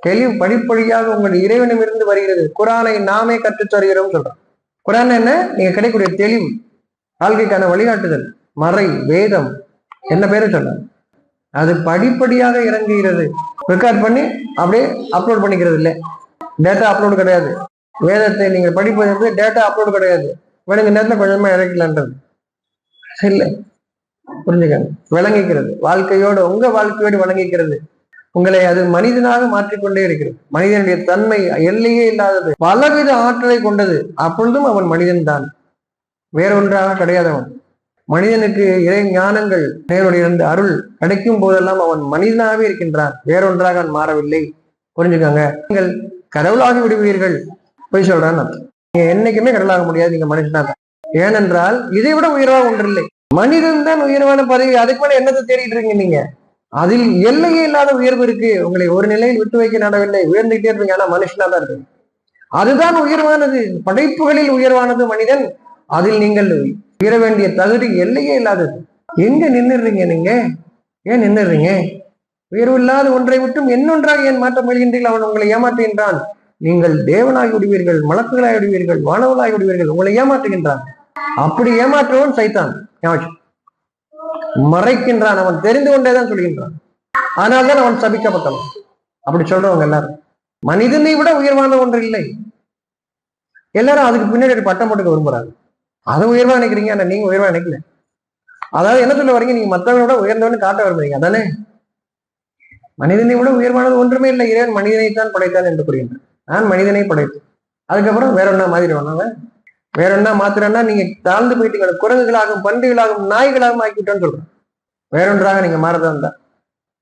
தெளிவு படிப்படியாக உங்கள் இறைவனிடமிருந்து வருகிறது. குரானை நாமே கற்றுத் தருகிறோம் சொல்றோம். குரான் என்ன? நீங்க கிடைக்கக்கூடிய தெளிவு, வாழ்க்கைக்கான வழிகாட்டுதல், மறை, வேதம், என்ன பேரு சொல்ல, அது படிப்படியாக இறங்குகிறது. ரெக்கார்ட் பண்ணி அப்படியே அப்லோட் பண்ணிக்கிறது இல்லை. டேட்டா அப்லோடு கிடையாது. வேதத்தை நீங்கள் படிப்பது டேட்டா அப்லோடு கிடையாது. வேணுங்க நேரத்தில் கொஞ்சமா இறக்கலான்றது இல்லை. புரிஞ்சுக்கங்க. விளங்கிக்கிறது, வாழ்க்கையோடு உங்க வாழ்க்கையோடு விளங்கிக்கிறது. உங்களை அது மனிதனாக மாற்றிக்கொண்டே இருக்கிறது. மனிதனுடைய தன்மை எல்லையே இல்லாதது, பலவித ஆற்றலை கொண்டது. அப்பொழுதும் அவன் மனிதன் தான், வேறொன்றாக கிடையாதவன். மனிதனுக்கு இறை ஞானங்கள், தேவனுடைய அருள் கிடைக்கும் போதெல்லாம் அவன் மனிதனாகவே இருக்கின்றான், வேறொன்றாக அவன் மாறவில்லை. புரிஞ்சுக்கோங்க. நீங்கள் கடவுளாகி விடுவீர்கள். போய் சொல்றான்னு நீங்க என்னைக்குமே கடவுளாக முடியாது, நீங்க மனுஷனா தான். ஏனென்றால் இதை விட உயர்வாக ஒன்றில்லை. மனிதன் தான் உயர்வான பதவி. அதுக்கு மேல என்னத்தை தேடிட்டு இருக்கீங்க நீங்க? அதில் எல்லையே இல்லாத உயர்வு இருக்கு. உங்களை ஒரு நிலையில் விட்டு வைக்க நடவில்லை, உயர்ந்துகிட்டே இருப்பீங்க. ஆனா மனுஷனா தான் இருக்கு. அதுதான் உயர்வானது. படைப்புகளில் உயர்வானது மனிதன். அதில் நீங்கள் உயர வேண்டிய தகுதி எல்லையே இல்லாதது. எங்க நின்னுறீங்க நீங்க? ஏன் நின்னுறீங்க? உயர்வு இல்லாத ஒன்றை விட்டும் இன்னொன்றாக ஏன் மாற்ற முயல்கின்றீர்கள்? அவன் உங்களை ஏமாற்றுகின்றான். நீங்கள் தேவனாகி விடுவீர்கள், மலக்குகளாகி விடுவீர்கள், வானவர்களாகி விடுவீர்கள். உங்களை ஏமாற்றுகின்றான். அப்படி ஏமாற்றுவன் சைத்தான். மறைக்கின்றான். அவன் தெரிந்து கொண்டேதான் சொல்கின்றான். ஆனால்தான் அவன் சபிக்கப்பட்டவன். அப்படி சொல்றவங்க எல்லாரும் மனிதனை விட உயர்வான ஒன்று இல்லை. எல்லாரும் அதுக்கு பின்னாடி பட்டம் போட்டுக்க விரும்புறாங்க. அதை உயர்வா நினைக்கிறீங்க, ஆனா நீங்க உயர்வா நினைக்கல. அதாவது என்ன சொல்ல வரீங்க? நீங்க மற்றவங்களை விட உயர்ந்தவன்னு காட்ட விரும்புறீங்க, அதானே? மனிதனை விட உயர்வானது ஒன்றுமே இல்லை. இறைவன் மனிதனைத்தான் படைத்தான் என்று கூறுகின்றான். நான் மனிதனை படைத்தேன். அதுக்கப்புறம் வேற ஒன்னா மாதிரிடுவாங்க. வேற என்ன மாத்திரன்னா நீங்க தாழ்ந்து போயிட்டீங்க. குரங்குகளாகவும் பன்றிகளாகவும் நாய்களாகவும் ஆக்கிட்டோன்னு சொல்றேன். வேறொன்றாக நீங்க மாறதா இருந்தா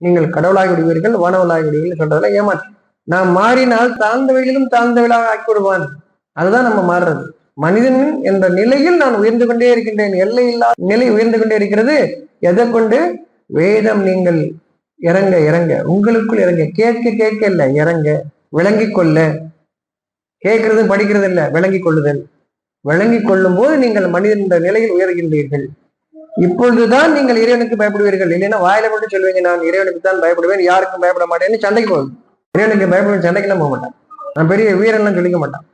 நீங்கள் கடவுளாகி விடுவீர்கள், வானவளாகி விடுவீர்கள் சொல்றதுல ஏமாற்று. நான் மாறினால் தாழ்ந்தவைகளிலும் தாழ்ந்தவளாக ஆக்கி விடுவான். அதுதான் நம்ம மாறுறது. மனிதன் என்ற நிலையில் நான் உயர்ந்து கொண்டே இருக்கின்றேன். எல்லை இல்லாத நிலை உயர்ந்து கொண்டே இருக்கிறது. எதை கொண்டு? வேதம். நீங்கள் இறங்க இறங்க, உங்களுக்குள் இறங்க, கேட்க கேட்க இல்லை, இறங்க, விளங்கி கொள்ள. கேட்கறது படிக்கிறது இல்லை, விளங்கி கொள்ளுதல். விளங்கி கொள்ளும் போது நீங்கள் மனிதன் என்ற நிலையில் உயர்கின்றீர்கள். இப்பொழுதுதான் நீங்கள் இறைவனுக்கு பயப்படுவீர்கள். இல்லைன்னா வாயில மட்டும் சொல்லுவீங்க, நான் இறைவனுக்கு தான் பயப்படுவேன், யாருக்கும் பயப்பட மாட்டேன்னு சண்டைக்கு போகுது. இறைவனுக்கு பயப்படுவேன், சண்டைக்கெல்லாம் போக மாட்டான். நான் பெரிய வீரன்லாம் சொல்லிக்க மாட்டான்.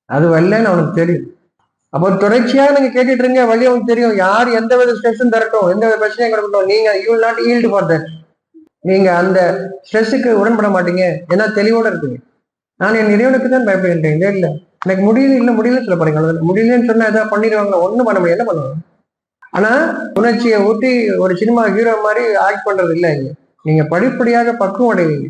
அது வரலன்னு அவனுக்கு தெரியும். அப்போ தொடர்ச்சியாக நீங்க கேட்டுட்டு இருங்க, வழி அவனுக்கு தெரியும். யார் எந்த வித ஸ்ட்ரெஸ்ஸும் தரட்டும், எந்த வித பிரச்சனையும் கொடுக்கட்டும், நீங்க you will not yield for that. நீங்க அந்த ஸ்ட்ரெஸ்ஸுக்கு உடன்பட மாட்டீங்க. ஏன்னா தெளிவோட இருக்குங்க. நான் என் இறைவனுக்கு தான் பயப்படுகின்றேன். இல்லை எனக்கு முடியல, இல்லை முடியலன்னு சொல்ல பாருங்க. முடியலன்னு சொன்னா ஏதாவது பண்ணிடுவாங்களா? ஒண்ணும் பண்ண முடியாது. என்ன பண்ணுவாங்க? ஆனா உணர்ச்சியை ஊட்டி ஒரு சினிமா ஹீரோ மாதிரி ஆக்ட் பண்றது இல்லை. நீங்க படிப்படியாக பக்குவம் அடைவீங்க.